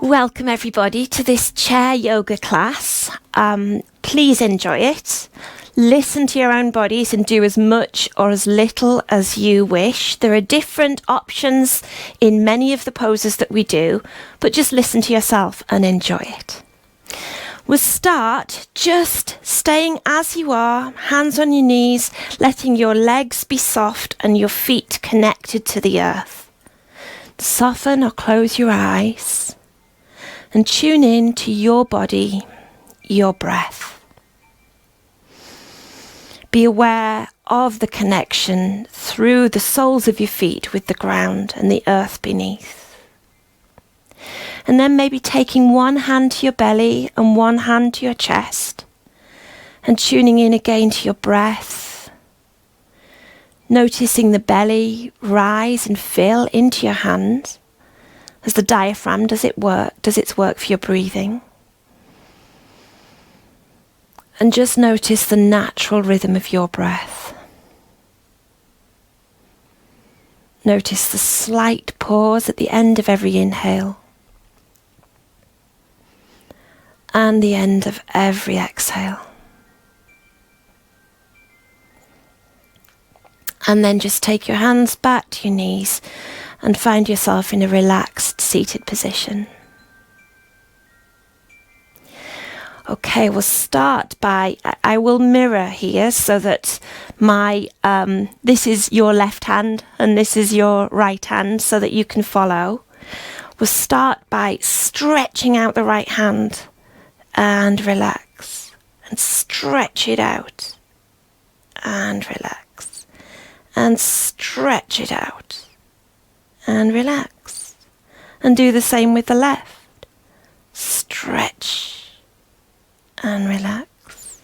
Welcome everybody to this chair yoga class. Please enjoy it. Listen to your own bodies and do as much or as little as you wish. There are different options in many of the poses that we do, but just listen to yourself and enjoy it. We'll start just staying as you are, hands on your knees, letting your legs be soft and your feet connected to the earth. Soften or close your eyes and tune in to your body, your breath. Be aware of the connection through the soles of your feet with the ground and the earth beneath. And then maybe taking one hand to your belly and one hand to your chest and tuning in again to your breath. Noticing the belly rise and fill into your hands as the diaphragm does its work for your breathing. And just notice the natural rhythm of your breath. Notice the slight pause at the end of every inhale and the end of every exhale. And then just take your hands back to your knees and find yourself in a relaxed seated position. Okay, we'll start by, I will mirror here so that this is your left hand and this is your right hand so that you can follow. We'll start by stretching out the right hand and relax, and stretch it out and relax, and stretch it out and relax, and do the same with the left. Stretch and relax,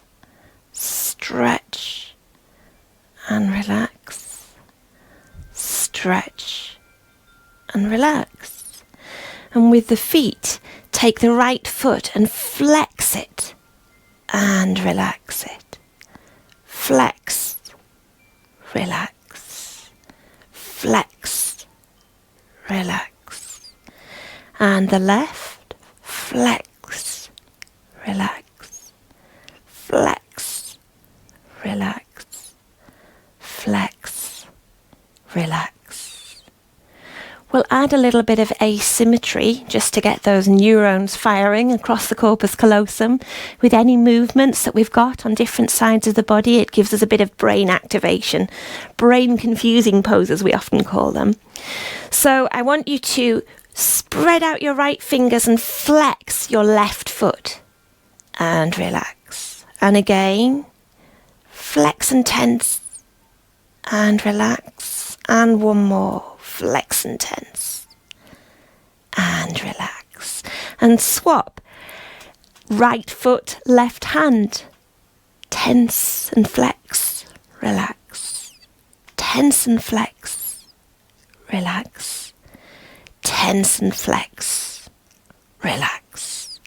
stretch and relax, stretch and relax. And with the feet, take the right foot and flex it and relax it. Flex, relax, flex, relax. And the left, flex, relax, flex, relax, flex, relax. We'll add a little bit of asymmetry just to get those neurons firing across the corpus callosum. With any movements that we've got on different sides of the body, it gives us a bit of brain activation. Brain confusing poses, we often call them. So I want you to spread out your right fingers and flex your left foot and relax. And again, flex and tense and relax. And one more. Flex and tense and relax, and swap. Right foot, left hand, tense and flex, relax, tense and flex, relax, tense and flex, relax.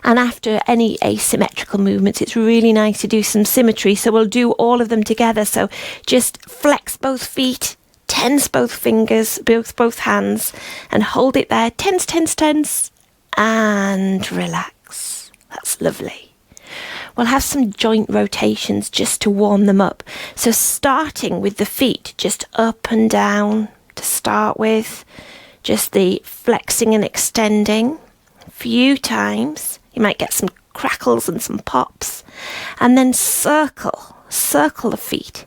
And after any asymmetrical movements, it's really nice to do some symmetry, so we'll do all of them together. So just flex both feet, tense both fingers, both hands, and hold it there. Tense, tense, tense, and relax. That's lovely. We'll have some joint rotations just to warm them up. So starting with the feet, just up and down to start with. Just the flexing and extending. A few times. You might get some crackles and some pops. And then circle the feet.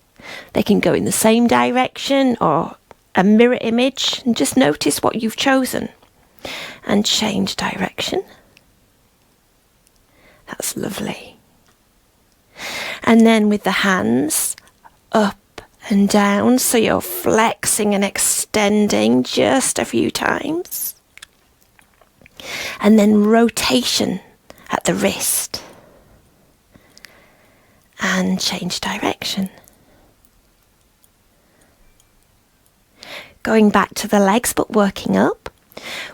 They can go in the same direction or a mirror image, and just notice what you've chosen and change direction. That's lovely. And then with the hands up and down, so you're flexing and extending just a few times. And then rotation at the wrist and change direction. Going back to the legs, but working up.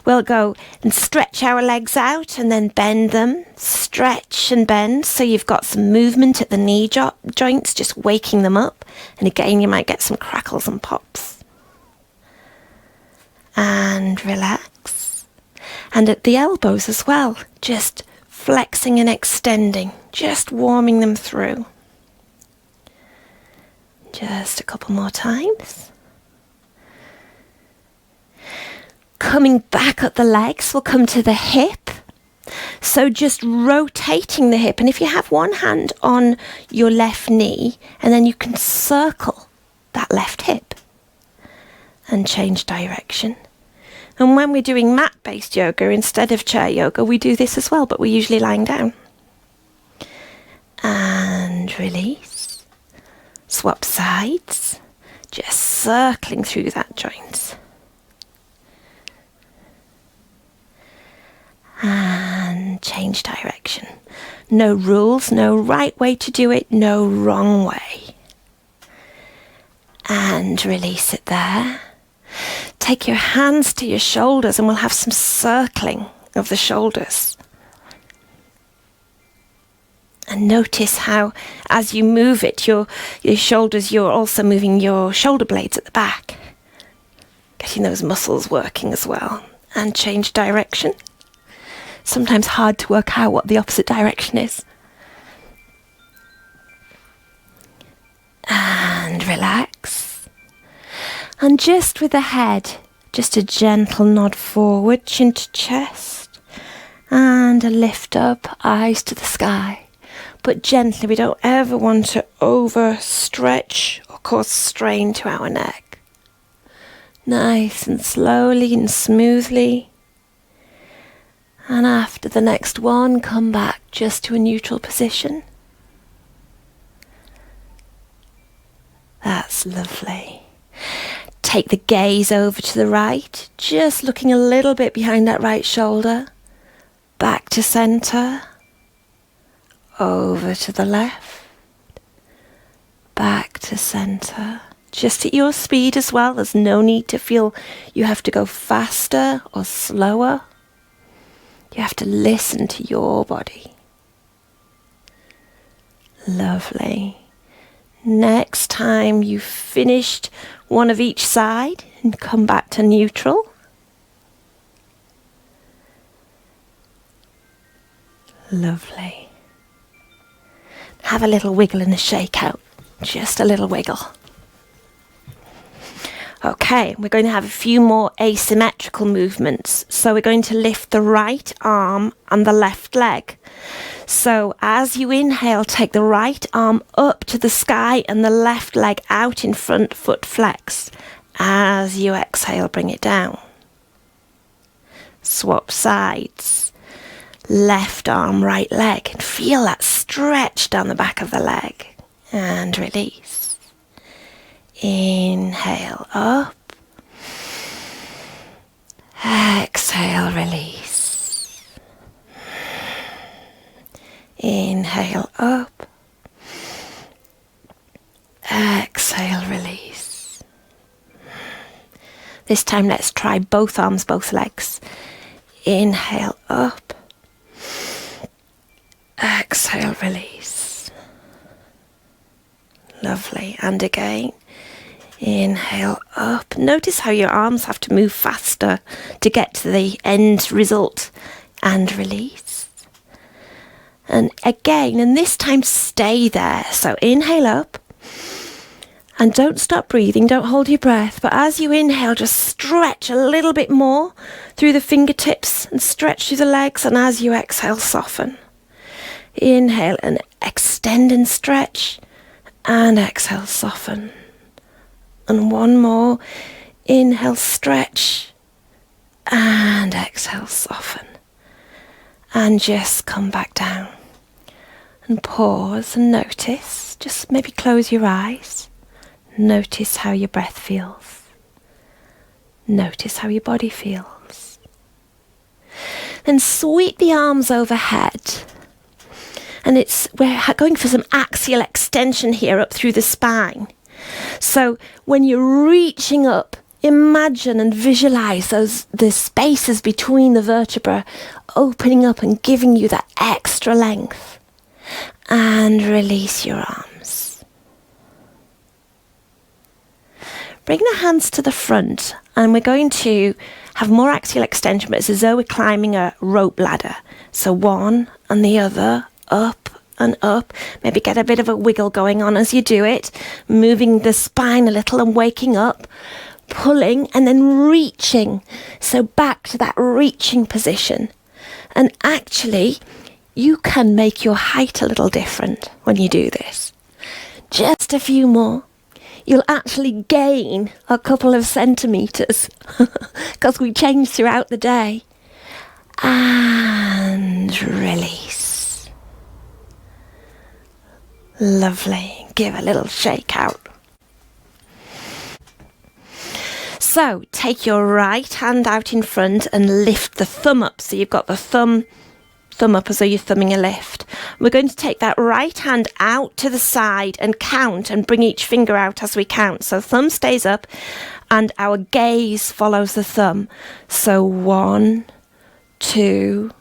We'll go and stretch our legs out and then bend them, stretch and bend. So you've got some movement at the knee joints, just waking them up. And again, you might get some crackles and pops. And relax. And at the elbows as well, just flexing and extending, just warming them through. Just a couple more times. Coming back up the legs, we'll come to the hip. So just rotating the hip. And if you have one hand on your left knee, and then you can circle that left hip and change direction. And when we're doing mat-based yoga instead of chair yoga, we do this as well, but we're usually lying down. And release. Swap sides. Just circling through that joint. And change direction. No rules, no right way to do it, no wrong way. And release it there. Take your hands to your shoulders and we'll have some circling of the shoulders. And notice how as you move it, your shoulders, you're also moving your shoulder blades at the back. Getting those muscles working as well. And change direction. Sometimes hard to work out what the opposite direction is. And relax. And just with the head, just a gentle nod forward, chin to chest. And a lift up, eyes to the sky. But gently, we don't ever want to overstretch or cause strain to our neck. Nice and slowly and smoothly. And after the next one, come back just to a neutral position. That's lovely. Take the gaze over to the right, just looking a little bit behind that right shoulder. Back to centre. Over to the left. Back to centre. Just at your speed as well. There's no need to feel you have to go faster or slower. You have to listen to your body. Lovely. Next time you've finished one of each side and come back to neutral. Lovely. Have a little wiggle and a shake out. Just a little wiggle. Okay, we're going to have a few more asymmetrical movements. So we're going to lift the right arm and the left leg. So as you inhale, take the right arm up to the sky and the left leg out in front, foot flex. As you exhale, bring it down. Swap sides. Left arm, right leg. And feel that stretch down the back of the leg. And release. Inhale up. Exhale, release. Inhale up. Exhale, release. This time let's try both arms, both legs. Inhale up. Exhale, release. Lovely. And again. Inhale up. Notice how your arms have to move faster to get to the end result. And release. And again, and this time stay there. So inhale up. And don't stop breathing, don't hold your breath. But as you inhale, just stretch a little bit more through the fingertips and stretch through the legs. And as you exhale, soften. Inhale and extend and stretch. And exhale, soften. And one more. Inhale, stretch. And exhale, soften. And just come back down. And pause and notice. Just maybe close your eyes. Notice how your breath feels. Notice how your body feels. Then sweep the arms overhead. And we're going for some axial extension here up through the spine. So when you're reaching up, imagine and visualize the spaces between the vertebrae opening up and giving you that extra length. And release your arms. Bring the hands to the front, and we're going to have more axial extension, but it's as though we're climbing a rope ladder. So one and the other, up and up. Maybe get a bit of a wiggle going on as you do it, moving the spine a little and waking up, pulling and then reaching. So back to that reaching position. And actually, you can make your height a little different when you do this. Just a few more. You'll actually gain a couple of centimetres because we change throughout the day. And release. Lovely. Give a little shake out. So take your right hand out in front and lift the thumb up. So you've got the thumb up as though you're thumbing a lift. We're going to take that right hand out to the side and count and bring each finger out as we count. So thumb stays up and our gaze follows the thumb. So 1, 2,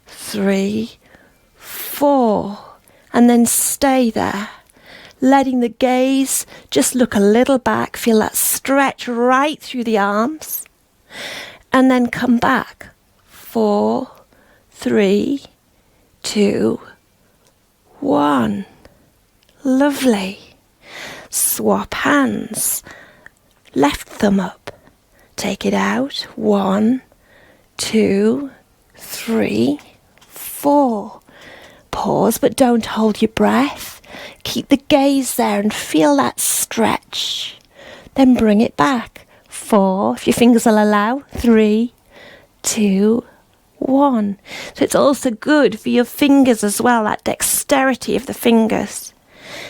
3, 4. And then stay there. Letting the gaze just look a little back. Feel that stretch right through the arms. And then come back. 4, 3, 2, 1. Lovely. Swap hands. Left thumb up. Take it out. 1, 2, 3, 4. Pause, but don't hold your breath. Keep the gaze there and feel that stretch. Then bring it back. 4, if your fingers will allow. 3, 2, 1. So it's also good for your fingers as well, that dexterity of the fingers.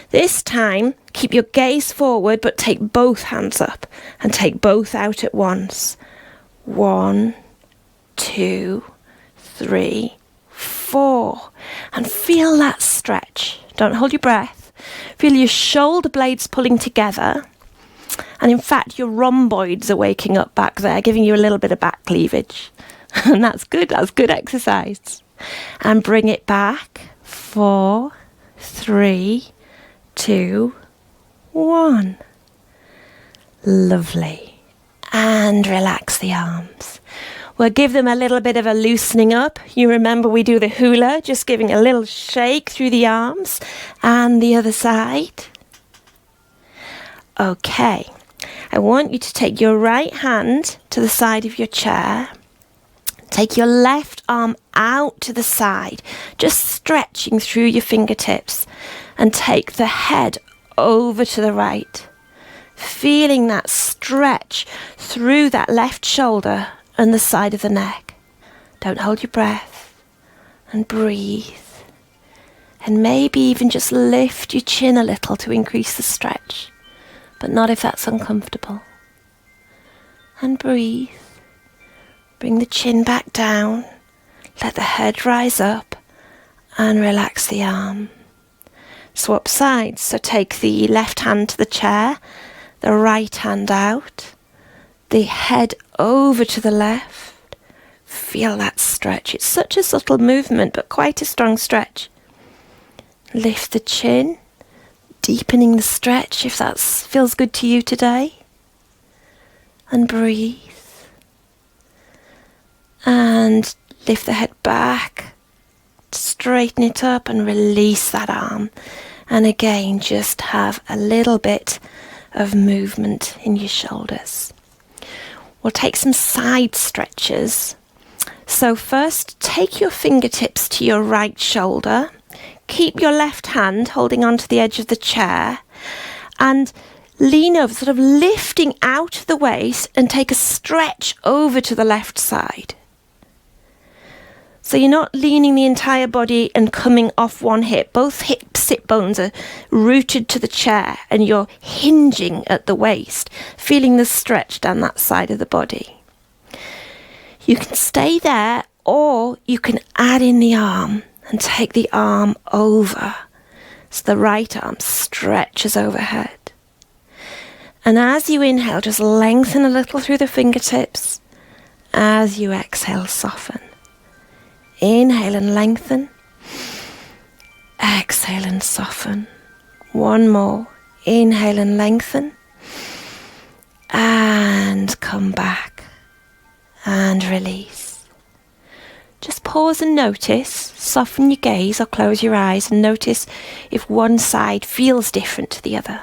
This time, keep your gaze forward, but take both hands up and take both out at once. 1, 2, 3, 4. And feel that stretch. Don't hold your breath. Feel your shoulder blades pulling together. And in fact, your rhomboids are waking up back there, giving you a little bit of back cleavage. And that's good exercise. And bring it back. 4, 3, 2, 1. Lovely. And relax the arms. We'll give them a little bit of a loosening up. You remember we do the hula, just giving a little shake through the arms. And the other side. Okay. I want you to take your right hand to the side of your chair. Take your left arm out to the side, just stretching through your fingertips. And take the head over to the right. Feeling that stretch through that left shoulder and the side of the neck. Don't hold your breath. And breathe. And maybe even just lift your chin a little to increase the stretch. But not if that's uncomfortable. And breathe. Bring the chin back down. Let the head rise up. And relax the arm. Swap sides. So take the left hand to the chair. The right hand out. The head over to the left. Feel that stretch. It's such a subtle movement, but quite a strong stretch. Lift the chin, deepening the stretch if that feels good to you today. And breathe. And lift the head back, straighten it up and release that arm. And again, just have a little bit of movement in your shoulders. We'll take some side stretches. So first, take your fingertips to your right shoulder. Keep your left hand holding onto the edge of the chair. And lean over, sort of lifting out of the waist and take a stretch over to the left side. So you're not leaning the entire body and coming off one hip. Both hip sit bones are rooted to the chair and you're hinging at the waist, feeling the stretch down that side of the body. You can stay there or you can add in the arm and take the arm over. So the right arm stretches overhead. And as you inhale, just lengthen a little through the fingertips. As you exhale, soften. Inhale and lengthen. Exhale and soften. One more. Inhale and lengthen. and come back and release. Just pause and notice, soften your gaze or close your eyes and notice if one side feels different to the other.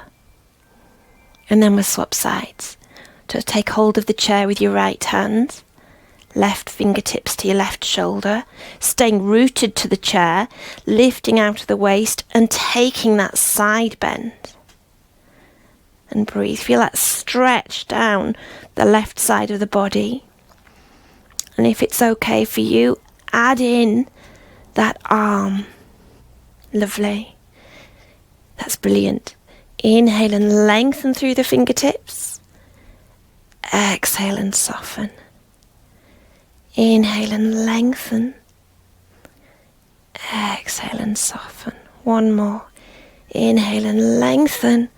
And then we'll swap sides. Just take hold of the chair with your right hand, left fingertips to your left shoulder, staying rooted to the chair, lifting out of the waist and taking that side bend. And breathe. Feel that stretch down the left side of the body. And if it's okay for you, add in that arm. Lovely. That's brilliant. Inhale and lengthen through the fingertips. Exhale and soften. Inhale and lengthen. Exhale and soften. One more. Inhale and lengthen.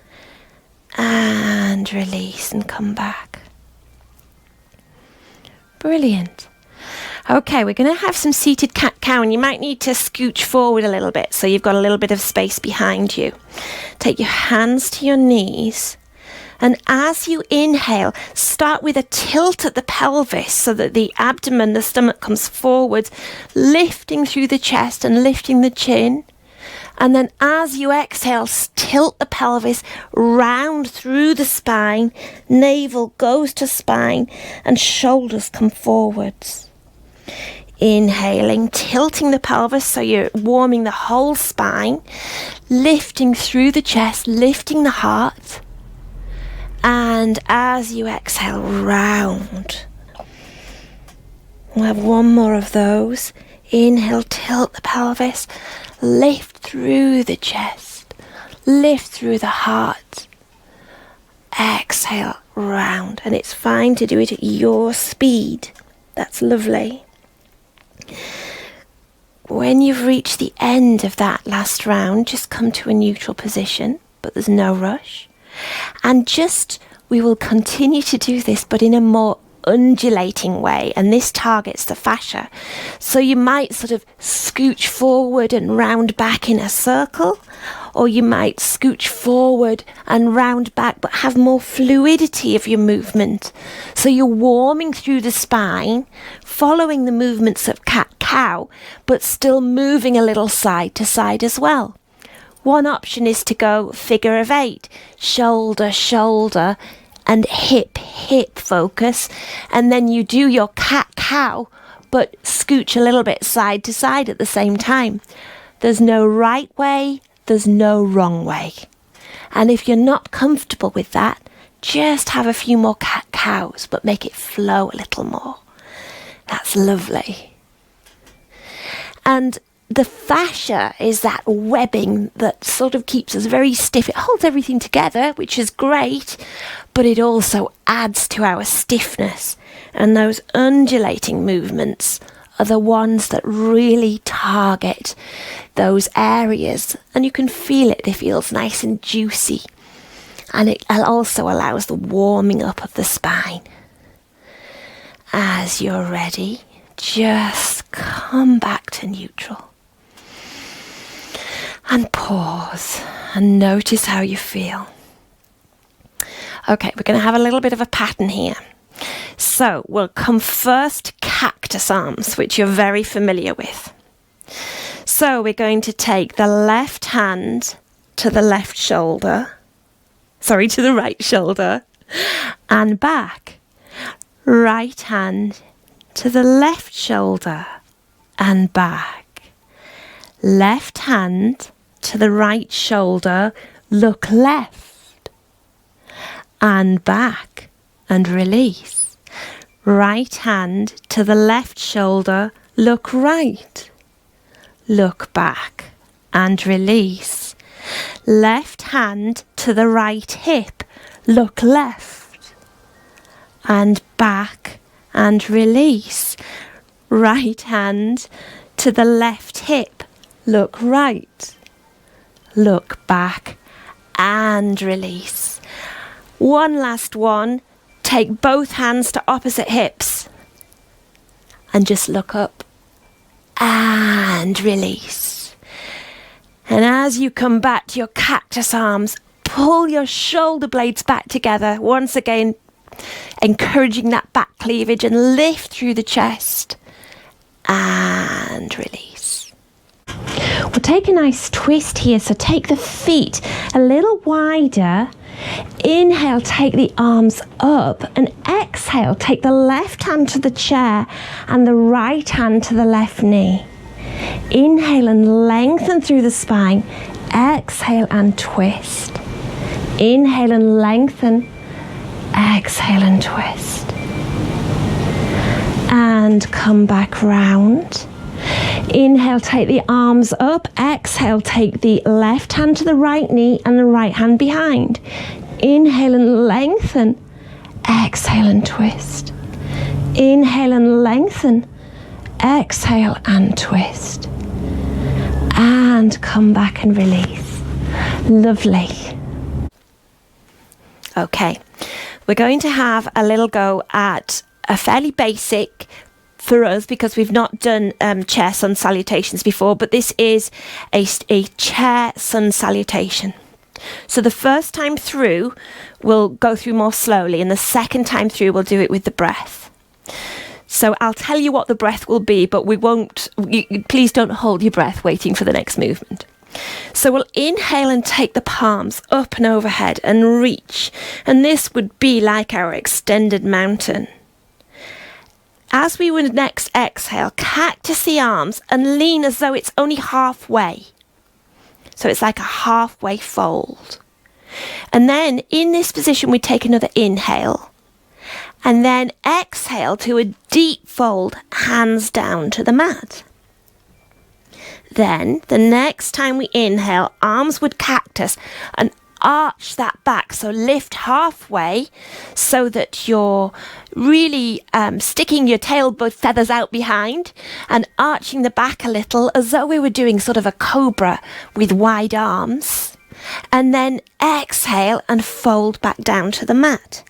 And release and come back. Brilliant. Okay, we're going to have some seated cat-cow, and you might need to scooch forward a little bit so you've got a little bit of space behind you. Take your hands to your knees, and as you inhale, start with a tilt at the pelvis so that the abdomen, the stomach comes forward, lifting through the chest and lifting the chin. And then as you exhale, tilt the pelvis round through the spine, navel goes to spine, and shoulders come forwards. Inhaling, tilting the pelvis so you're warming the whole spine, lifting through the chest, lifting the heart. And as you exhale, round. We'll have one more of those. Inhale, tilt the pelvis, lift through the chest, lift through the heart. Exhale, round. And it's fine to do it at your speed. That's lovely. When you've reached the end of that last round, just come to a neutral position, but there's no rush. And we will continue to do this, but in a more undulating way, and this targets the fascia. So you might sort of scooch forward and round back in a circle, or you might scooch forward and round back, but have more fluidity of your movement. So you're warming through the spine, following the movements of cat-cow, but still moving a little side to side as well. One option is to go figure of 8, shoulder, shoulder, and hip focus, and then you do your cat-cow, but scooch a little bit side to side at the same time. There's no right way, there's no wrong way. And if you're not comfortable with that, just have a few more cat-cows, but make it flow a little more. That's lovely. And the fascia is that webbing that sort of keeps us very stiff. It holds everything together, which is great, but it also adds to our stiffness. And those undulating movements are the ones that really target those areas. And you can feel it. It feels nice and juicy. And it also allows the warming up of the spine. As you're ready, just come back to neutral. And pause and notice how you feel. Okay, we're going to have a little bit of a pattern here. So we'll come first cactus arms, which you're very familiar with. So we're going to take the left hand to the left shoulder, to the right shoulder, and back. Right hand to the left shoulder and back. Left hand to the right shoulder, look left and back and release. Right hand to the left shoulder, look right, look back and release. Left hand to the right hip, look left and back and release. Right hand to the left hip, look right, look back and release. One last one. Take both hands to opposite hips and just look up and release. And as you come back to your cactus arms, pull your shoulder blades back together. Once again, encouraging that back cleavage, and lift through the chest and release. We'll take a nice twist here, so take the feet a little wider. Inhale, take the arms up, and exhale, take the left hand to the chair and the right hand to the left knee. Inhale and lengthen through the spine. Exhale and twist. Inhale and lengthen. Exhale and twist. And come back round. Inhale, take the arms up. Exhale, take the left hand to the right knee and the right hand behind. Inhale and lengthen. Exhale and twist. Inhale and lengthen. Exhale and twist. And come back and release. Lovely. Okay, we're going to have a little go at a fairly basic for us, because we've not done chair sun salutations before, but this is a chair sun salutation. So the first time through, we'll go through more slowly, and the second time through, we'll do it with the breath. So I'll tell you what the breath will be, but we won't, please don't hold your breath waiting for the next movement. So we'll inhale and take the palms up and overhead and reach. And this would be like our extended mountain. As we would next exhale, cactus the arms and lean as though it's only halfway. So it's like a halfway fold. And then in this position, we take another inhale. And then exhale to a deep fold, hands down to the mat. Then the next time we inhale, arms would cactus and arch that back. So lift halfway so that you're really sticking your tail feathers out behind and arching the back a little, as though we were doing sort of a cobra with wide arms. And then exhale and fold back down to the mat.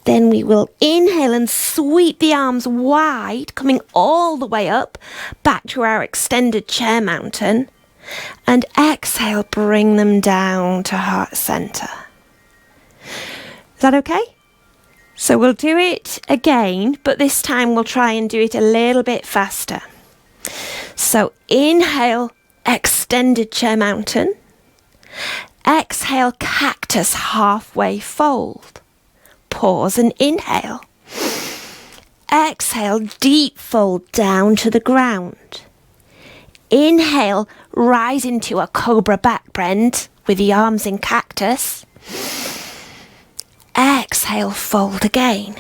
Then we will inhale and sweep the arms wide, coming all the way up, back to our extended chair mountain. And exhale, bring them down to heart center. Is that okay? So we'll do it again, but this time we'll try and do it a little bit faster. So inhale, extended chair mountain. Exhale, cactus halfway fold. Pause and inhale. Exhale, deep fold down to the ground. Inhale, rise into a cobra back bend with the arms in cactus. Exhale, fold again.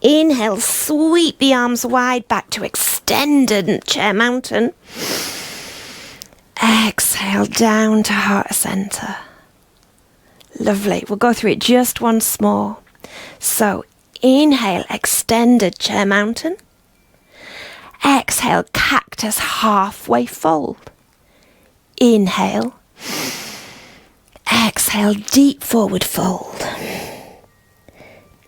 Inhale, sweep the arms wide back to extended chair mountain. Exhale, down to heart center. Lovely. We'll go through it just once more. So inhale, extended chair mountain. Exhale, cactus halfway fold. Inhale. Exhale, deep forward fold.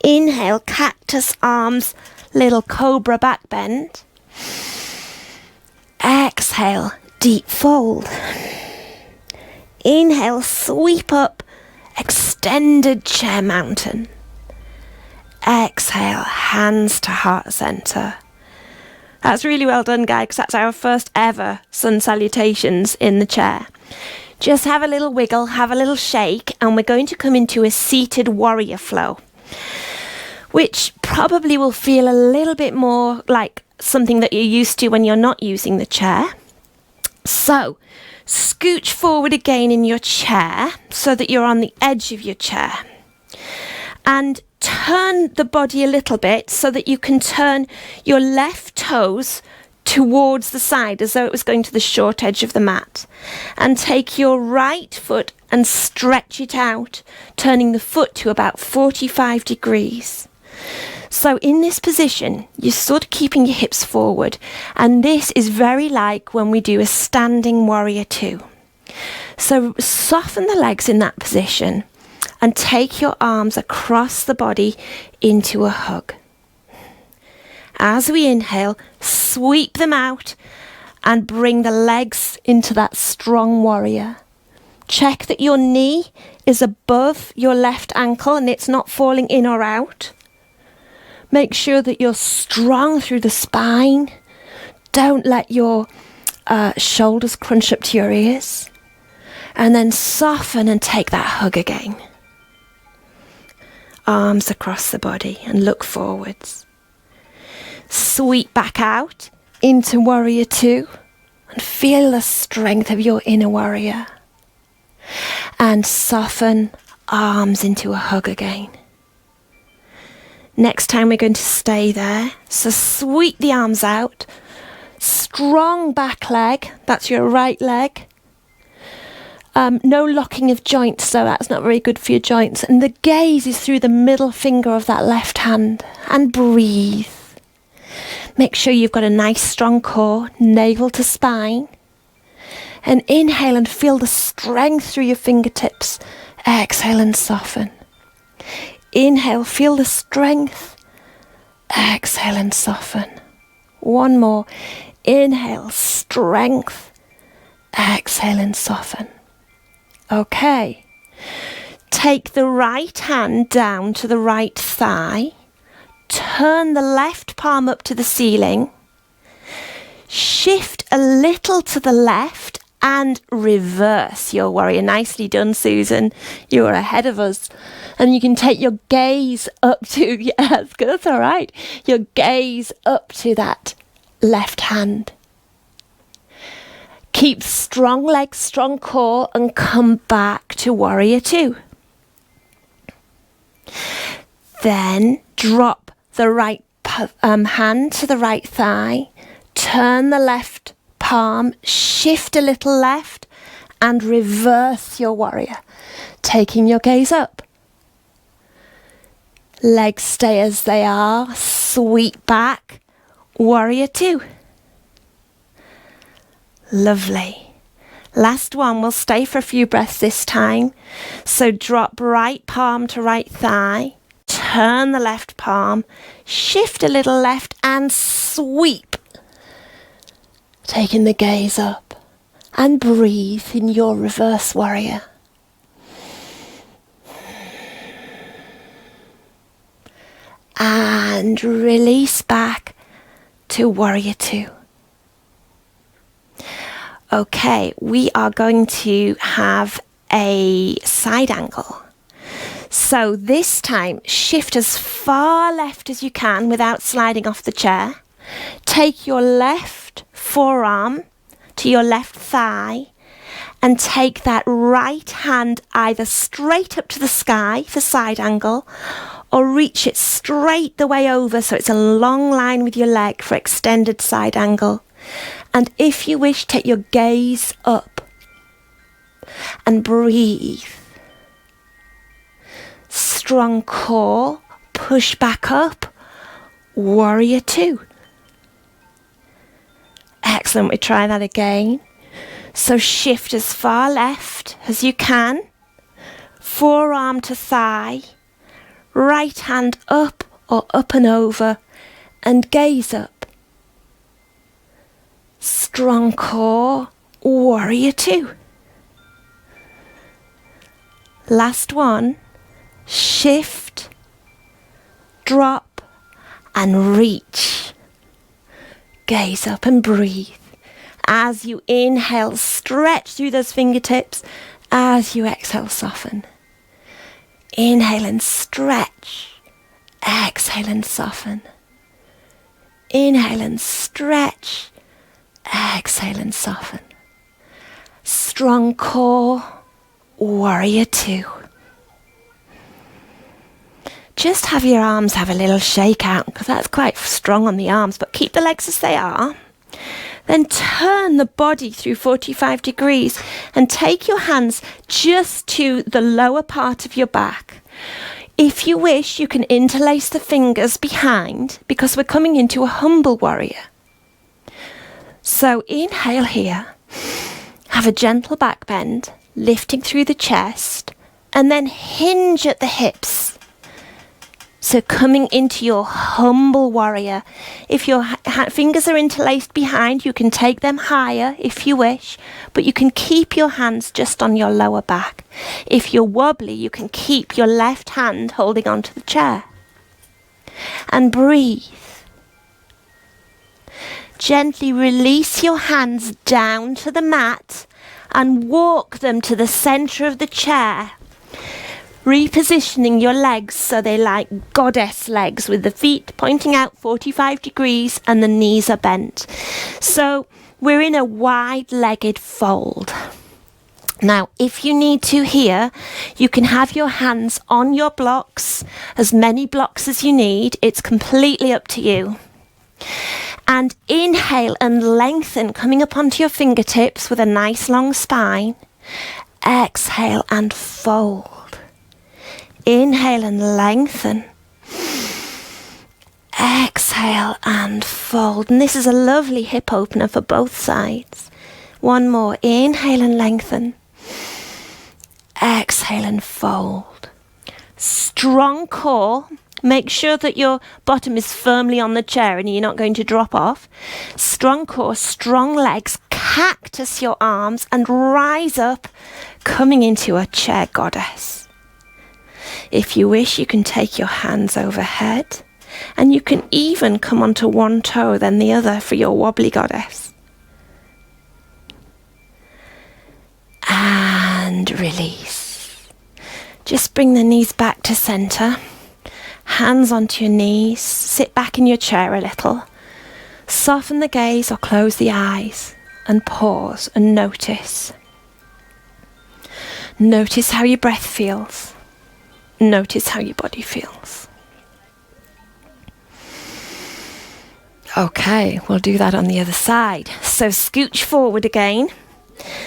Inhale, cactus arms, little cobra back bend. Exhale, deep fold. Inhale, sweep up, extended chair mountain. Exhale, hands to heart center. That's really well done, guys, because that's our first ever sun salutations in the chair. Just have a little wiggle, have a little shake, and we're going to come into a seated warrior flow, which probably will feel a little bit more like something that you're used to when you're not using the chair. So, scooch forward again in your chair so that you're on the edge of your chair. And turn the body a little bit so that you can turn your left toes towards the side as though it was going to the short edge of the mat. And take your right foot and stretch it out, turning the foot to about 45 degrees. So in this position, you're sort of keeping your hips forward, and this is very like when we do a standing warrior two. So soften the legs in that position and take your arms across the body into a hug. As we inhale, sweep them out and bring the legs into that strong warrior. Check that your knee is above your left ankle and it's not falling in or out. Make sure that you're strong through the spine. Don't let your shoulders crunch up to your ears. And then soften and take that hug again. Arms across the body and look forwards. Sweep back out into warrior two and feel the strength of your inner warrior. And soften, arms into a hug again. Next time we're going to stay there. So sweep the arms out. Strong back leg, that's your right leg. No locking of joints, so that's not very good for your joints. And the gaze is through the middle finger of that left hand. And breathe. Make sure you've got a nice strong core, navel to spine. And inhale and feel the strength through your fingertips. Exhale and soften. Inhale, feel the strength. Exhale and soften. One more. Inhale, strength. Exhale and soften. Okay. Take the right hand down to the right thigh. Turn the left palm up to the ceiling. Shift a little to the left and reverse your warrior. Nicely done, Susan. You're ahead of us. And you can take your gaze up to, yes, that's all right. Your gaze up to that left hand. Keep strong legs, strong core, and come back to warrior two. Then drop the right hand to the right thigh. Turn the left palm, shift a little left, and reverse your warrior, taking your gaze up. Legs stay as they are, sweep back, warrior two. Lovely. Last one, we'll stay for a few breaths this time. So drop right palm to right thigh, turn the left palm, shift a little left and sweep. Taking the gaze up and breathe in your reverse warrior. And release back to warrior two. Okay, we are going to have a side angle. So this time, shift as far left as you can without sliding off the chair. Take your left forearm to your left thigh and take that right hand either straight up to the sky for side angle or reach it straight the way over so it's a long line with your leg for extended side angle. And if you wish, take your gaze up and breathe. Strong core, push back up, warrior two. Excellent, we try that again. So shift as far left as you can, forearm to thigh, right hand up or up and over, and gaze up. Strong core, warrior two. Last one, shift, drop, and reach. Gaze up and breathe. As you inhale, stretch through those fingertips. As you exhale, soften. Inhale and stretch. Exhale and soften. Inhale and stretch. Exhale and soften. Strong core, warrior two. Just have your arms have a little shake out because that's quite strong on the arms, but keep the legs as they are. Then turn the body through 45 degrees and take your hands just to the lower part of your back. If you wish, you can interlace the fingers behind because we're coming into a humble warrior. So inhale here, have a gentle back bend, lifting through the chest, and then hinge at the hips. So coming into your humble warrior. If your fingers are interlaced behind, you can take them higher if you wish, but you can keep your hands just on your lower back. If you're wobbly, you can keep your left hand holding onto the chair. And breathe. Gently release your hands down to the mat and walk them to the center of the chair. Repositioning your legs so they like goddess legs, with the feet pointing out 45 degrees and the knees are bent. So we're in a wide-legged fold. Now, if you need to here, you can have your hands on your blocks, as many blocks as you need. It's completely up to you. And inhale and lengthen, coming up onto your fingertips with a nice long spine. Exhale and fold. Inhale and lengthen. Exhale and fold. And this is a lovely hip opener for both sides. One more. Inhale and lengthen. Exhale and fold. Strong core. Make sure that your bottom is firmly on the chair and you're not going to drop off. Strong core, strong legs. Cactus your arms and rise up, coming into a chair goddess. If you wish, you can take your hands overhead, and you can even come onto one toe, then the other for your wobbly goddess. And release. Just bring the knees back to center. Hands onto your knees. Sit back in your chair a little. Soften the gaze or close the eyes and pause and notice. Notice how your breath feels. Notice how your body feels. Okay, we'll do that on the other side. So scooch forward again.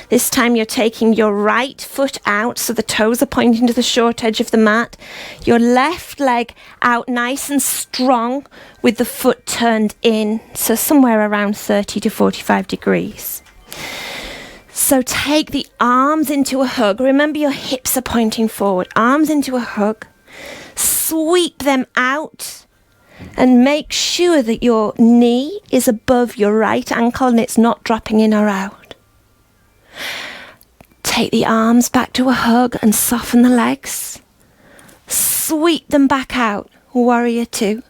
This time you're taking your right foot out so the toes are pointing to the short edge of the mat. Your left leg out nice and strong with the foot turned in, so somewhere around 30 to 45 degrees. So take the arms into a hug. Remember, your hips are pointing forward. Arms into a hug. Sweep them out and make sure that your knee is above your right ankle and it's not dropping in or out. Take the arms back to a hug and soften the legs. Sweep them back out. Warrior two.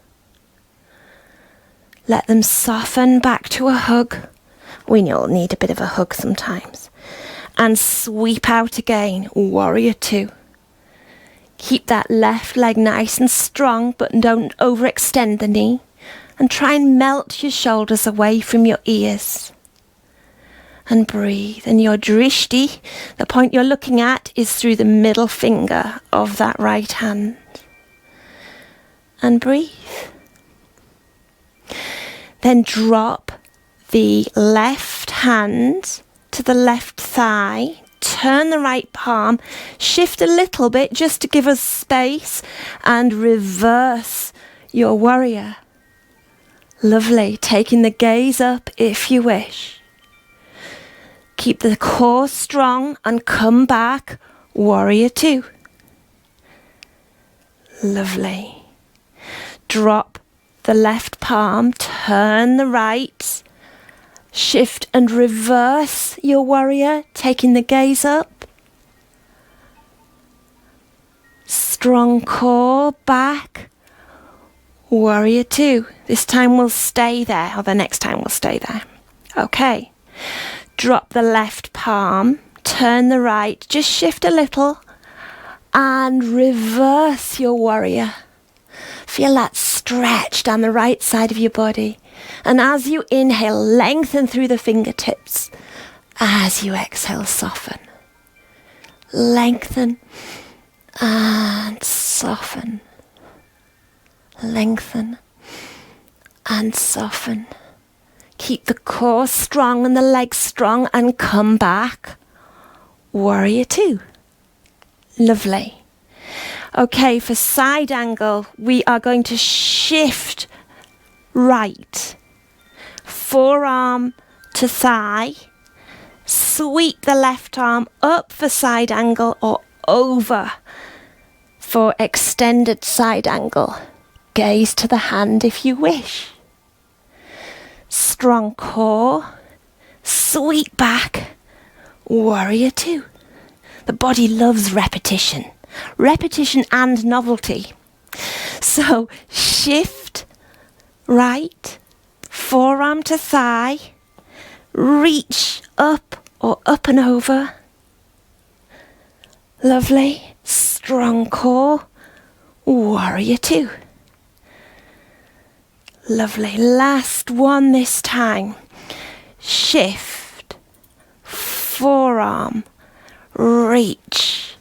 Let them soften back to a hug. We all need a bit of a hug sometimes. And sweep out again. Warrior two. Keep that left leg nice and strong, but don't overextend the knee. And try and melt your shoulders away from your ears. And breathe. And your drishti, the point you're looking at, is through the middle finger of that right hand. And breathe. Then drop the left hand to the left thigh. Turn the right palm. Shift a little bit just to give us space. And reverse your warrior. Lovely. Taking the gaze up if you wish. Keep the core strong and come back. Warrior two. Lovely. Drop the left palm. Turn the right. Shift and reverse your warrior, taking the gaze up. Strong core, back. Warrior two. This time we'll stay there, or the next time we'll stay there. Okay. Drop the left palm, turn the right, just shift a little, and reverse your warrior. Feel that stretch down the right side of your body. And as you inhale, lengthen through the fingertips. As you exhale, soften. Lengthen and soften. Lengthen and soften. Keep the core strong and the legs strong and come back. Warrior two. Lovely. Okay, for side angle, we are going to shift right. Forearm to thigh. Sweep the left arm up for side angle or over for extended side angle. gaze to the hand if you wish. Strong core, sweet back, warrior two. The body loves repetition and novelty. So shift right, forearm to thigh, reach up or up and over. Lovely. Strong core, warrior two. Lovely. Last one this time. Shift, forearm, reach.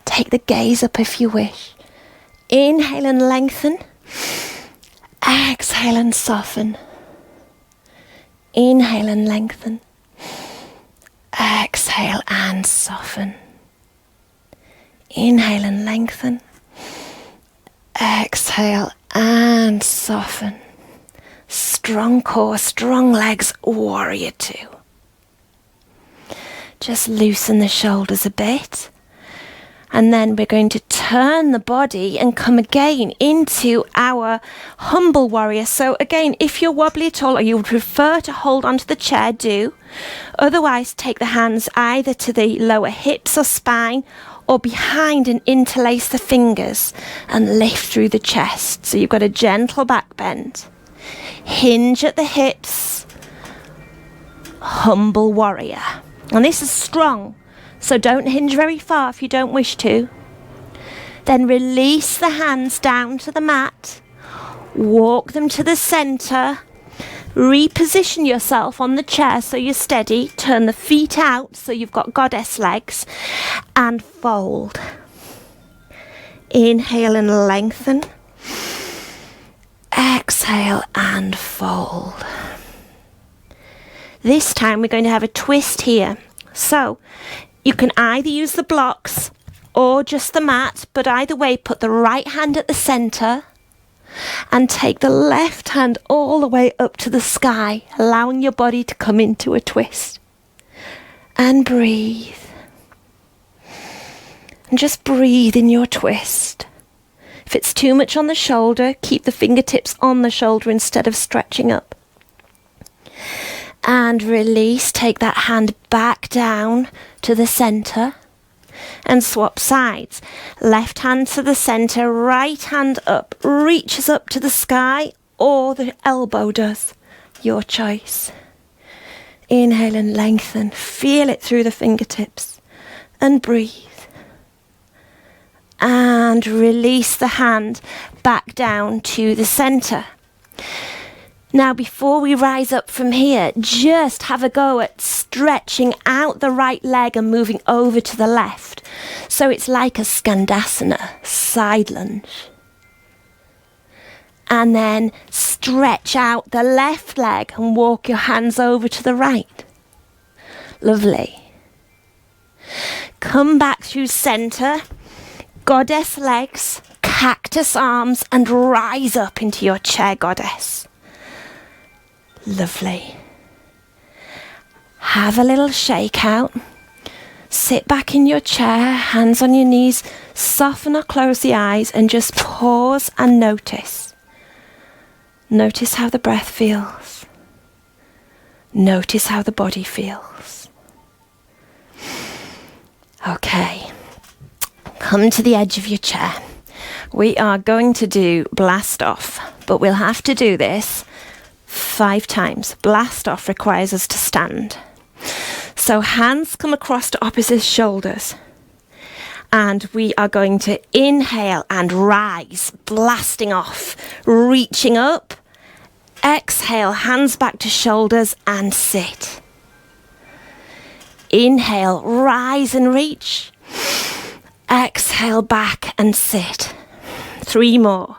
Take the gaze up if you wish. Inhale and lengthen. Exhale and soften. Inhale and lengthen. Exhale and soften. Inhale and lengthen. Exhale and soften. Strong core, strong legs, warrior two. Just loosen the shoulders a bit. And then we're going to turn the body and come again into our humble warrior. So again, if you're wobbly at all or you would prefer to hold onto the chair, do. Otherwise, take the hands either to the lower hips or spine or behind and interlace the fingers and lift through the chest. So you've got a gentle back bend. Hinge at the hips. Humble warrior. And this is strong. So don't hinge very far if you don't wish to. Then release the hands down to the mat. Walk them to the centre. Reposition yourself on the chair so you're steady. Turn the feet out so you've got goddess legs. And fold. Inhale and lengthen. Exhale and fold. This time we're going to have a twist here. So you can either use the blocks or just the mat, but either way, put the right hand at the centre and take the left hand all the way up to the sky, allowing your body to come into a twist. And breathe. And just breathe in your twist. If it's too much on the shoulder, keep the fingertips on the shoulder instead of stretching up. And release, take that hand back down to the centre and swap sides. Left hand to the centre, right hand up, reaches up to the sky or the elbow does. Your choice. Inhale and lengthen, feel it through the fingertips and breathe. And release the hand back down to the centre. Now, before we rise up from here, just have a go at stretching out the right leg and moving over to the left. So it's like a Skandasana, side lunge. And then stretch out the left leg and walk your hands over to the right. Lovely. Come back through centre, goddess legs, cactus arms, and rise up into your chair goddess. Lovely. Have a little shake out. Sit back in your chair, hands on your knees, soften or close the eyes and just pause and notice. Notice how the breath feels. Notice how the body feels. Okay. Come to the edge of your chair. We are going to do blast off, but we'll have to do this 5 times. Blast off requires us to stand. So hands come across to opposite shoulders. And we are going to inhale and rise, blasting off, reaching up. Exhale, hands back to shoulders and sit. Inhale, rise and reach. Exhale, back and sit. 3 more.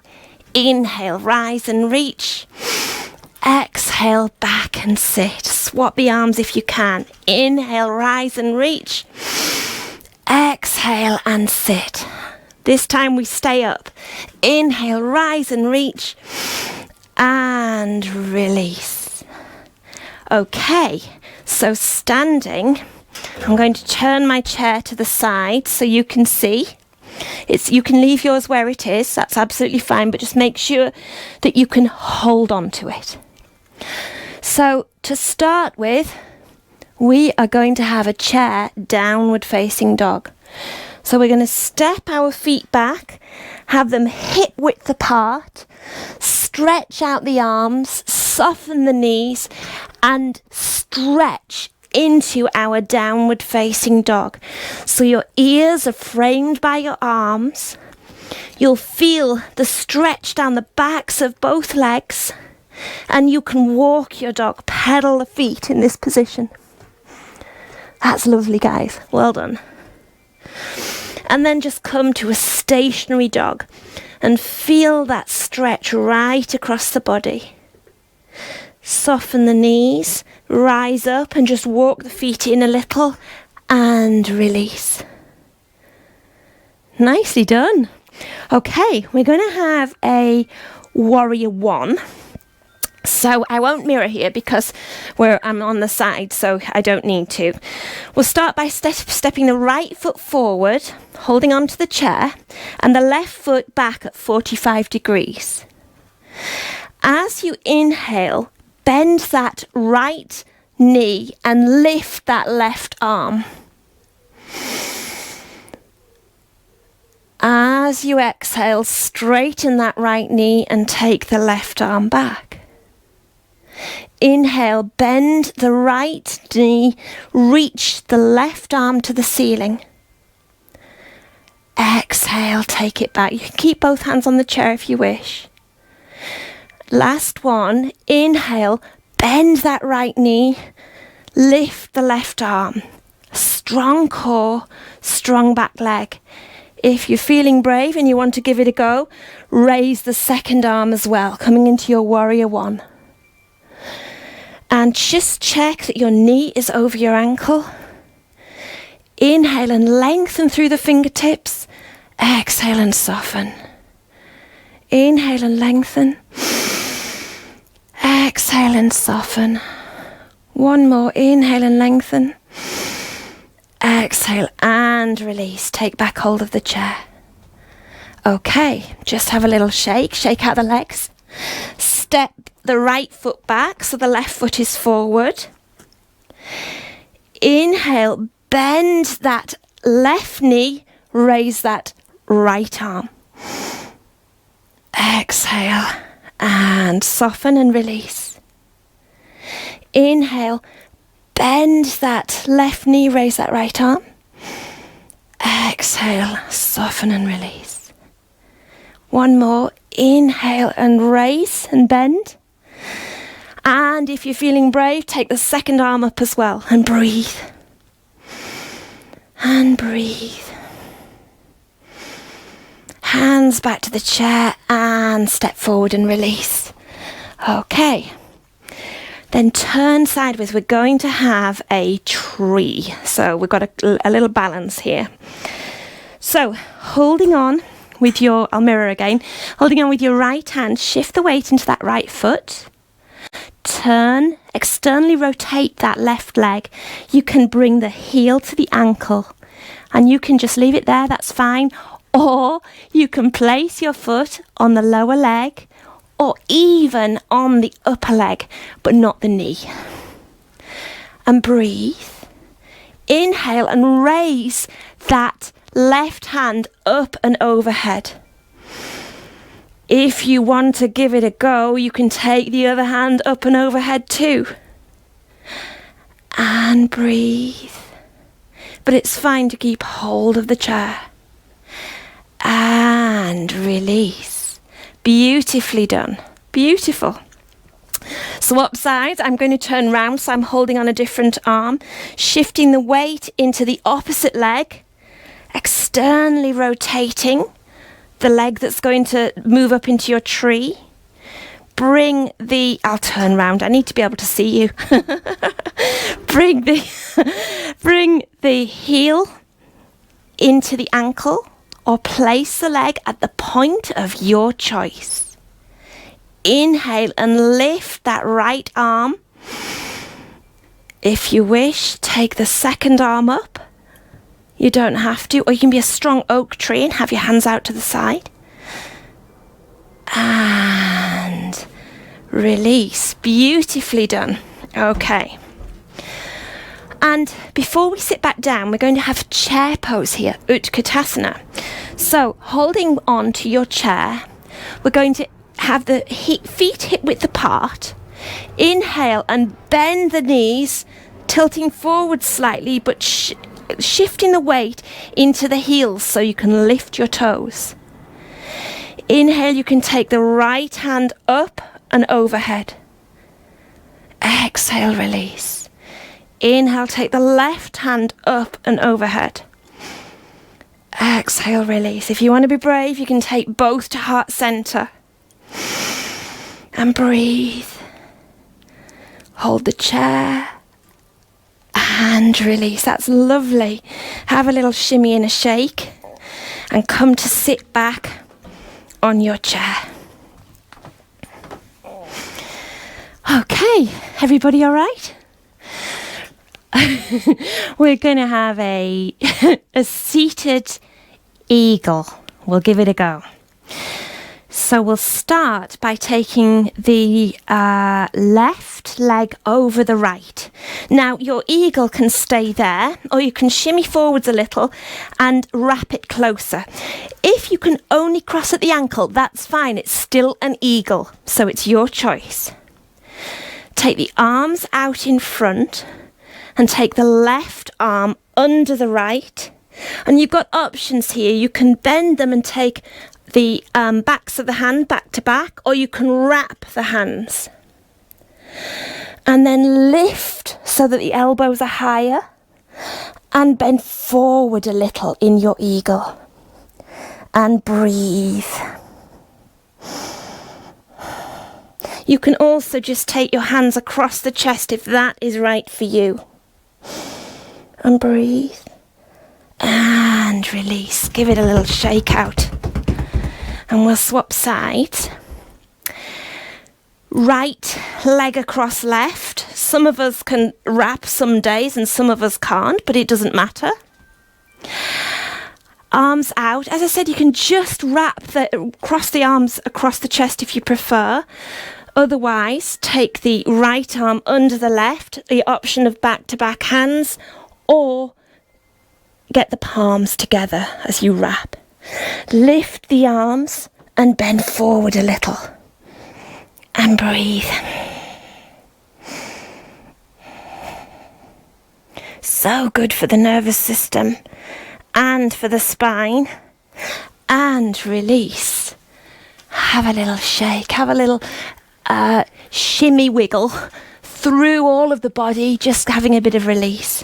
Inhale, rise and reach. Exhale, back and sit. Swap the arms if you can. Inhale, rise and reach. Exhale and sit. This time we stay up. Inhale, rise and reach. And release. Okay, so standing, I'm going to turn my chair to the side so you can see. You can leave yours where it is, that's absolutely fine, but just make sure that you can hold on to it. So to start with, we are going to have a chair downward facing dog. So we're going to step our feet back, have them hip width apart, stretch out the arms, soften the knees, and stretch into our downward facing dog. So your ears are framed by your arms. You'll feel the stretch down the backs of both legs, and you can walk your dog, pedal the feet in this position. That's lovely, guys. Well done. And then just come to a stationary dog and feel that stretch right across the body. Soften the knees, rise up and just walk the feet in a little and release. Nicely done. Okay, we're going to have a warrior one. So I won't mirror here because I'm on the side, so I don't need to. We'll start by stepping the right foot forward, holding on to the chair, and the left foot back at 45 degrees. As you inhale, bend that right knee and lift that left arm. As you exhale, straighten that right knee and take the left arm back. Inhale, bend the right knee, reach the left arm to the ceiling. Exhale, take it back. You can keep both hands on the chair if you wish. Last one, inhale, bend that right knee, lift the left arm. Strong core, strong back leg. If you're feeling brave and you want to give it a go, raise the second arm as well, coming into your warrior one. And just check that your knee is over your ankle. Inhale and lengthen through the fingertips. Exhale and soften. Inhale and lengthen. Exhale and soften. One more. Inhale and lengthen. Exhale and release. Take back hold of the chair. Okay, just have a little shake. Shake out the legs. Step the right foot back so the left foot is forward. Inhale, bend that left knee, raise that right arm. Exhale and soften and release. Inhale, bend that left knee, raise that right arm. Exhale, soften and release. One more. Inhale and raise and bend. And if you're feeling brave, take the second arm up as well and breathe. And breathe. Hands back to the chair and step forward and release. Okay. Then turn sideways. We're going to have a tree. So we've got a little balance here. So holding on with your, I'll mirror again, holding on with your right hand, shift the weight into that right foot. Turn, externally rotate that left leg. You can bring the heel to the ankle and you can just leave it there, that's fine. Or you can place your foot on the lower leg or even on the upper leg, but not the knee. And breathe. Inhale and raise that left hand up and overhead. If you want to give it a go, you can take the other hand up and overhead too. And breathe. But it's fine to keep hold of the chair. And release. Beautifully done. Beautiful. Swap sides. I'm going to turn round, so I'm holding on a different arm, shifting the weight into the opposite leg, externally rotating the leg that's going to move up into your tree. I'll turn round, I need to be able to see you. bring the heel into the ankle or place the leg at the point of your choice. Inhale and lift that right arm. If you wish, take the second arm up. You don't have to. Or you can be a strong oak tree and have your hands out to the side. And release. Beautifully done. Okay. And before we sit back down, we're going to have chair pose here, Utkatasana. So holding on to your chair, we're going to have the feet hip width apart. Inhale and bend the knees, tilting forward slightly, but shifting the weight into the heels so you can lift your toes. Inhale, you can take the right hand up and overhead. Exhale, release. Inhale, take the left hand up and overhead. Exhale, release. If you want to be brave, you can take both to heart center. And breathe. Hold the chair. And release. That's lovely. Have a little shimmy and a shake. And come to sit back on your chair. Okay, everybody all right? We're going to have a seated eagle. We'll give it a go. So we'll start by taking the left leg over the right. Now your eagle can stay there, or you can shimmy forwards a little and wrap it closer. If you can only cross at the ankle, that's fine. It's still an eagle, so it's your choice. Take the arms out in front and take the left arm under the right. And you've got options here. You can bend them and take the backs of the hand back to back, or you can wrap the hands. And then lift so that the elbows are higher and bend forward a little in your eagle. And breathe. You can also just take your hands across the chest if that is right for you. And breathe. And release. Give it a little shake out. And we'll swap sides. Right leg across left. Some of us can wrap some days and some of us can't, but it doesn't matter. Arms out. As I said, you can just cross the arms across the chest if you prefer. Otherwise, take the right arm under the left, the option of back-to-back hands, or get the palms together as you wrap. Lift the arms and bend forward a little. And breathe. So good for the nervous system and for the spine. And release. Have a little shake. Have a little shimmy wiggle through all of the body, just having a bit of release.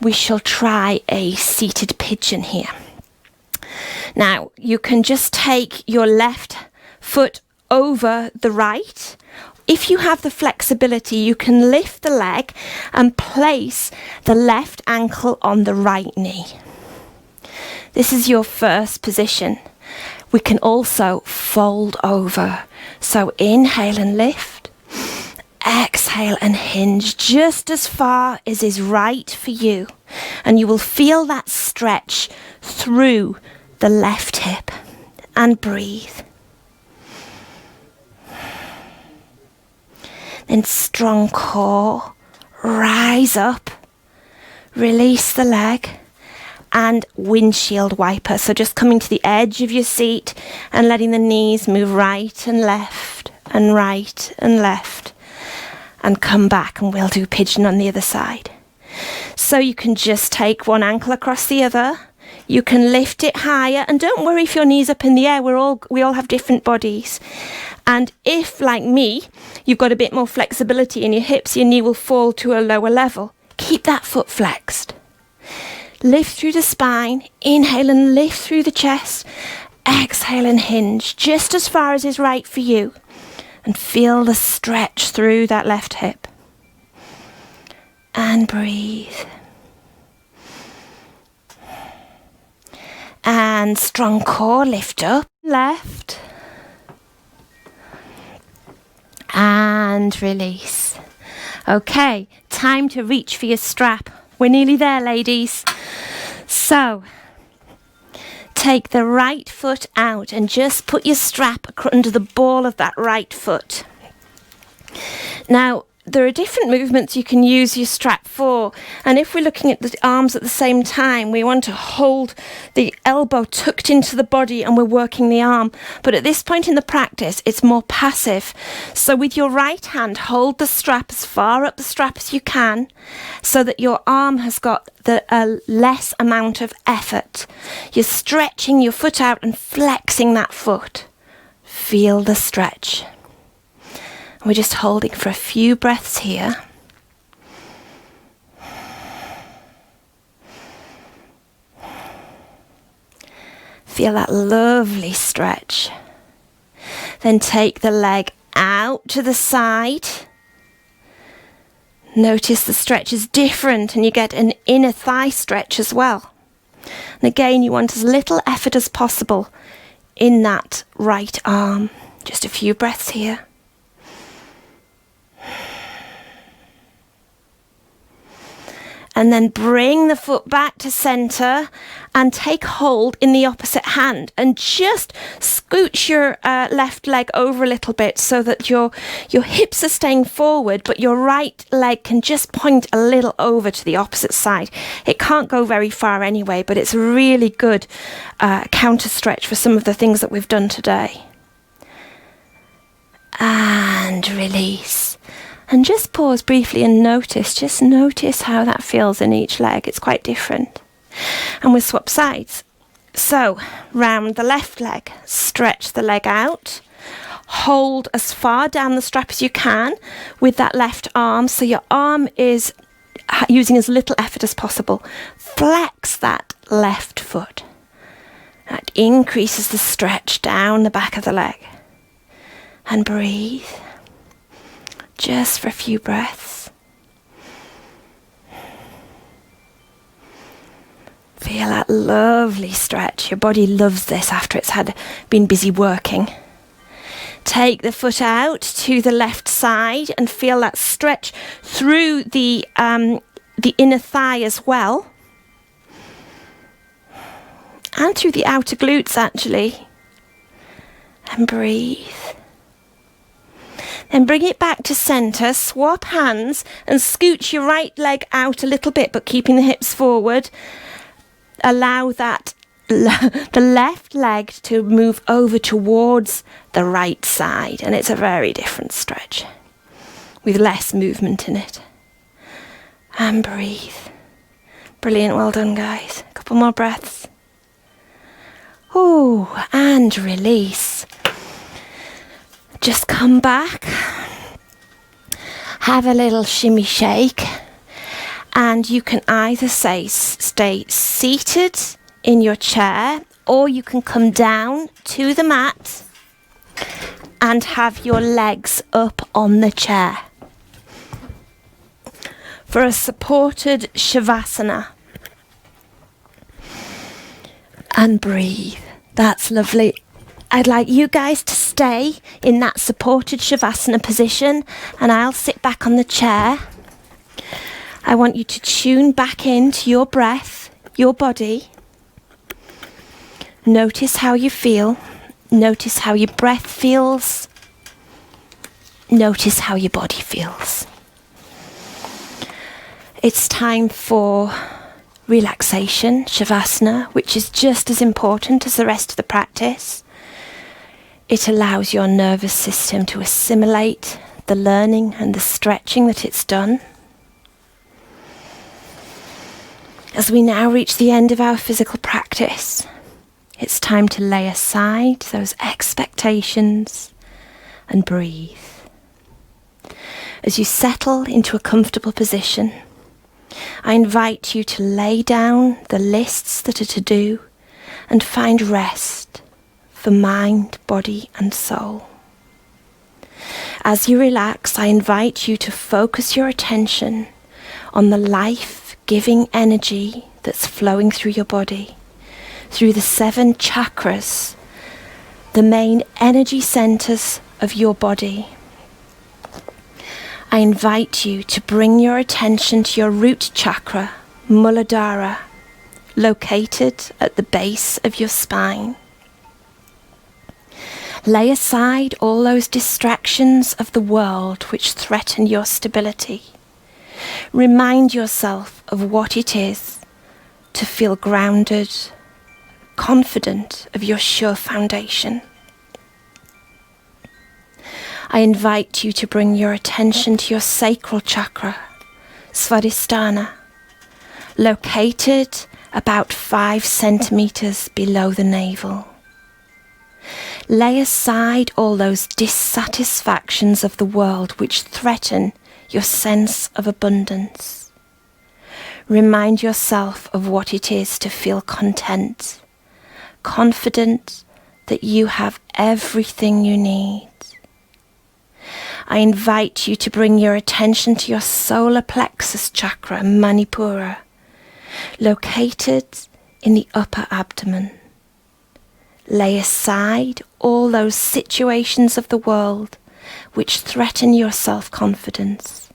We shall try a seated pigeon here. Now, you can just take your left foot over the right. If you have the flexibility, you can lift the leg and place the left ankle on the right knee. This is your first position. We can also fold over. So inhale and lift. Exhale and hinge just as far as is right for you. And you will feel that stretch through the left hip. And breathe. Then strong core. Rise up. Release the leg. And windshield wiper. So just coming to the edge of your seat and letting the knees move right and left and right and left. And come back, and we'll do pigeon on the other side. So you can just take one ankle across the other. You can lift it higher, and don't worry if your knee's up in the air. We all have different bodies. And if, like me, you've got a bit more flexibility in your hips, your knee will fall to a lower level. Keep that foot flexed. Lift through the spine, inhale and lift through the chest, exhale and hinge just as far as is right for you, and feel the stretch through that left hip. And breathe. And strong core, lift up, left, and release. Okay, time to reach for your strap. we're nearly there, ladies. So, take the right foot out and just put your strap under the ball of that right foot. Now, there are different movements you can use your strap for, and if we're looking at the arms at the same time, we want to hold the elbow tucked into the body and we're working the arm. But at this point in the practice, it's more passive. So with your right hand, hold the strap as far up the strap as you can so that your arm has got the less amount of effort. You're stretching your foot out and flexing that foot. Feel the stretch. We're just holding for a few breaths here. Feel that lovely stretch. Then take the leg out to the side. Notice the stretch is different and you get an inner thigh stretch as well. And again, you want as little effort as possible in that right arm. Just a few breaths here. And then bring the foot back to centre and take hold in the opposite hand and just scooch your left leg over a little bit so that your hips are staying forward, but your right leg can just point a little over to the opposite side. It can't go very far anyway, but it's a really good counter stretch for some of the things that we've done today. And release. And just pause briefly and just notice how that feels in each leg. It's quite different. And we'll swap sides. So, round the left leg, stretch the leg out. Hold as far down the strap as you can with that left arm, so your arm is using as little effort as possible. Flex that left foot. That increases the stretch down the back of the leg. And breathe. Just for a few breaths. Feel that lovely stretch. Your body loves this after it's been busy working. Take the foot out to the left side and feel that stretch through the inner thigh as well. And through the outer glutes actually. And breathe. Then bring it back to centre, swap hands and scooch your right leg out a little bit, but keeping the hips forward. Allow that the left leg to move over towards the right side, and it's a very different stretch with less movement in it. And breathe. Brilliant, well done guys. A couple more breaths. Oh, and release. Just come back, have a little shimmy shake, and you can either stay seated in your chair or you can come down to the mat and have your legs up on the chair for a supported Shavasana. And breathe. That's lovely. I'd like you guys to stay in that supported Shavasana position and I'll sit back on the chair. I want you to tune back into your breath, your body. Notice how you feel. Notice how your breath feels. Notice how your body feels. It's time for relaxation, Shavasana, which is just as important as the rest of the practice. It allows your nervous system to assimilate the learning and the stretching that it's done. As we now reach the end of our physical practice, it's time to lay aside those expectations and breathe. As you settle into a comfortable position, I invite you to lay down the lists that are to do and find rest for mind, body and soul. As you relax, I invite you to focus your attention on the life-giving energy that's flowing through your body, through the 7 chakras, the main energy centers of your body. I invite you to bring your attention to your root chakra, Muladhara, located at the base of your spine. Lay aside all those distractions of the world which threaten your stability. Remind yourself of what it is to feel grounded, confident of your sure foundation. I invite you to bring your attention to your sacral chakra, Svadhisthana, located about 5 centimeters below the navel. Lay aside all those dissatisfactions of the world which threaten your sense of abundance. Remind yourself of what it is to feel content, confident that you have everything you need. I invite you to bring your attention to your solar plexus chakra, Manipura, located in the upper abdomen. Lay aside all those situations of the world which threaten your self-confidence.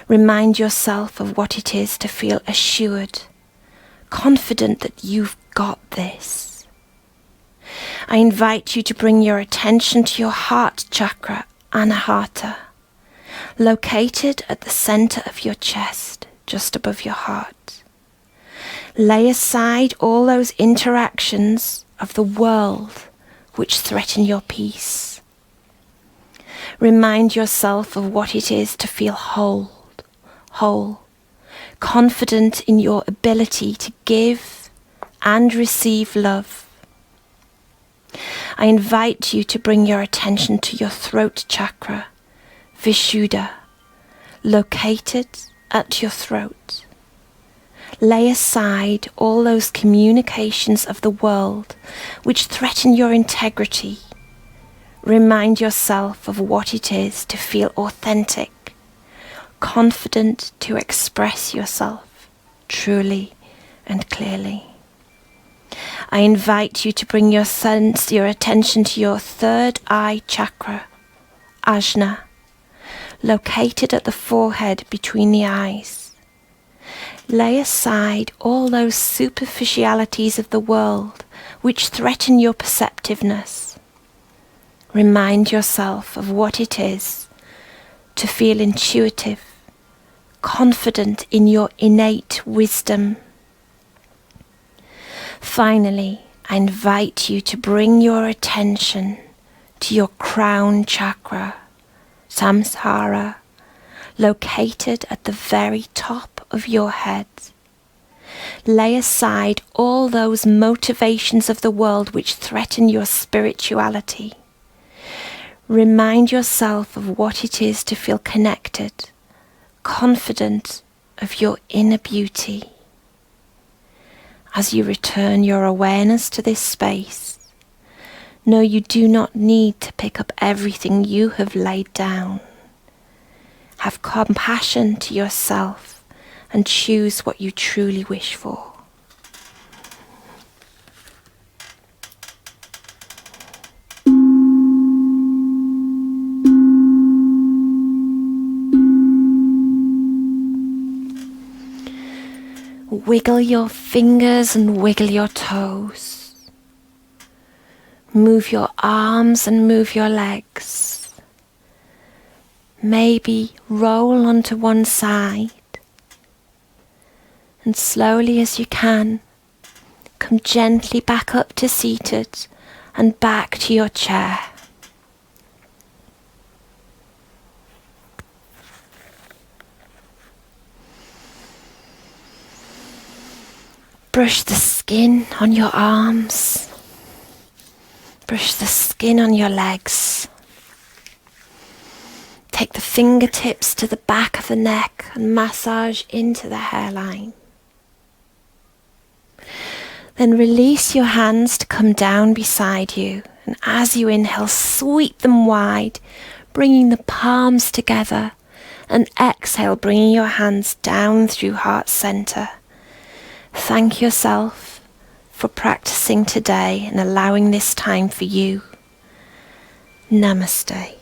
Remind yourself of what it is to feel assured, confident that you've got this. I invite you to bring your attention to your heart chakra, Anahata, located at the center of your chest, just above your heart. Lay aside all those interactions of the world which threaten your peace. Remind yourself of what it is to feel whole, confident in your ability to give and receive love. I invite you to bring your attention to your throat chakra, Vishuddha, located at your throat. Lay aside all those communications of the world which threaten your integrity. Remind yourself of what it is to feel authentic, confident to express yourself truly and clearly. I invite you to bring your attention to your third eye chakra, Ajna, located at the forehead between the eyes. Lay aside all those superficialities of the world which threaten your perceptiveness. Remind yourself of what it is to feel intuitive, confident in your innate wisdom. Finally, I invite you to bring your attention to your crown chakra, Samsara, located at the very top of your head. Lay aside all those motivations of the world which threaten your spirituality. Remind yourself of what it is to feel connected, confident of your inner beauty. As you return your awareness to this space, know you do not need to pick up everything you have laid down. Have compassion to yourself and choose what you truly wish for. Wiggle your fingers and wiggle your toes. Move your arms and move your legs. Maybe roll onto one side. And slowly as you can, come gently back up to seated and back to your chair. Brush the skin on your arms. Brush the skin on your legs. Take the fingertips to the back of the neck and massage into the hairline. Then release your hands to come down beside you, and as you inhale, sweep them wide, bringing the palms together, and exhale, bringing your hands down through heart center. Thank yourself for practicing today and allowing this time for you. Namaste.